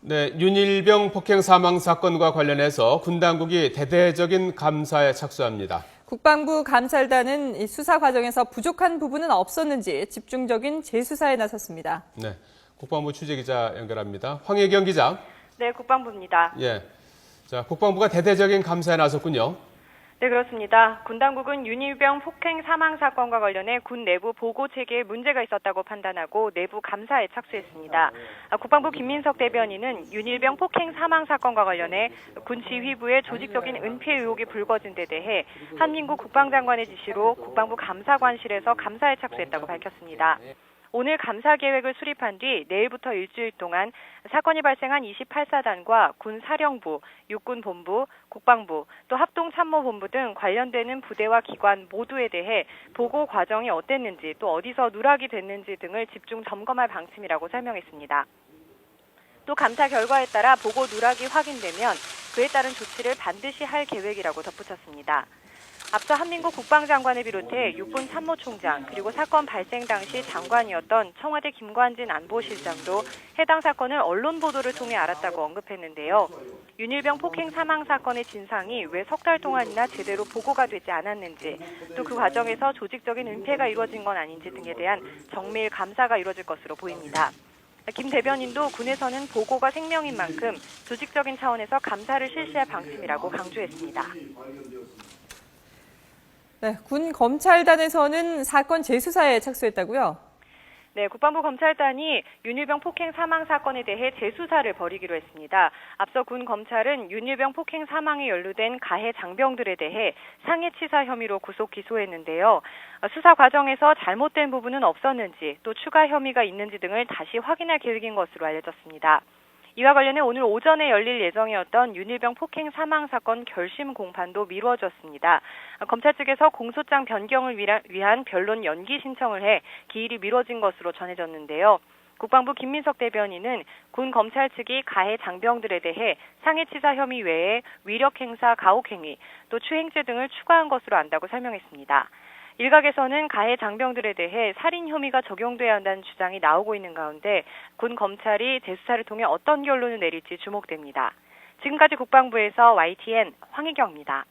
네, 윤일병 폭행 사망 사건과 관련해서 군 당국이 대대적인 감사에 착수합니다. 국방부 감찰단은 이 수사 과정에서 부족한 부분은 없었는지 집중적인 재수사에 나섰습니다. 네, 국방부 취재기자 연결합니다. 황혜경 기자. 네, 국방부입니다. 예, 자, 국방부가 대대적인 감사에 나섰군요. 네, 그렇습니다. 군 당국은 윤일병 폭행 사망 사건과 관련해 군 내부 보고 체계에 문제가 있었다고 판단하고 내부 감사에 착수했습니다. 국방부 김민석 대변인은 윤일병 폭행 사망 사건과 관련해 군 지휘부의 조직적인 은폐 의혹이 불거진 데 대해 한민구 국방장관의 지시로 국방부 감사관실에서 감사에 착수했다고 밝혔습니다. 오늘 감사 계획을 수립한 뒤 내일부터 일주일 동안 사건이 발생한 28사단과 군 사령부, 육군본부, 국방부, 또 합동참모본부 등 관련되는 부대와 기관 모두에 대해 보고 과정이 어땠는지 또 어디서 누락이 됐는지 등을 집중 점검할 방침이라고 설명했습니다. 또 감사 결과에 따라 보고 누락이 확인되면 그에 따른 조치를 반드시 할 계획이라고 덧붙였습니다. 앞서 한민구 국방장관을 비롯해 육군 참모총장 그리고 사건 발생 당시 장관이었던 청와대 김관진 안보실장도 해당 사건을 언론 보도를 통해 알았다고 언급했는데요. 윤일병 폭행 사망 사건의 진상이 왜 석 달 동안이나 제대로 보고가 되지 않았는지, 또 그 과정에서 조직적인 은폐가 이루어진 건 아닌지 등에 대한 정밀 감사가 이루어질 것으로 보입니다. 김 대변인도 군에서는 보고가 생명인 만큼 조직적인 차원에서 감사를 실시할 방침이라고 강조했습니다. 네, 군 검찰단에서는 사건 재수사에 착수했다고요? 네, 국방부 검찰단이 윤일병 폭행 사망 사건에 대해 재수사를 벌이기로 했습니다. 앞서 군 검찰은 윤일병 폭행 사망에 연루된 가해 장병들에 대해 상해치사 혐의로 구속 기소했는데요. 수사 과정에서 잘못된 부분은 없었는지 또 추가 혐의가 있는지 등을 다시 확인할 계획인 것으로 알려졌습니다. 이와 관련해 오늘 오전에 열릴 예정이었던 윤일병 폭행 사망 사건 결심 공판도 미뤄졌습니다. 검찰 측에서 공소장 변경을 위한 변론 연기 신청을 해 기일이 미뤄진 것으로 전해졌는데요. 국방부 김민석 대변인은 군 검찰 측이 가해 장병들에 대해 상해치사 혐의 외에 위력행사 가혹행위, 또 추행죄 등을 추가한 것으로 안다고 설명했습니다. 일각에서는 가해 장병들에 대해 살인 혐의가 적용돼야 한다는 주장이 나오고 있는 가운데 군 검찰이 재수사를 통해 어떤 결론을 내릴지 주목됩니다. 지금까지 국방부에서 YTN 황희경입니다.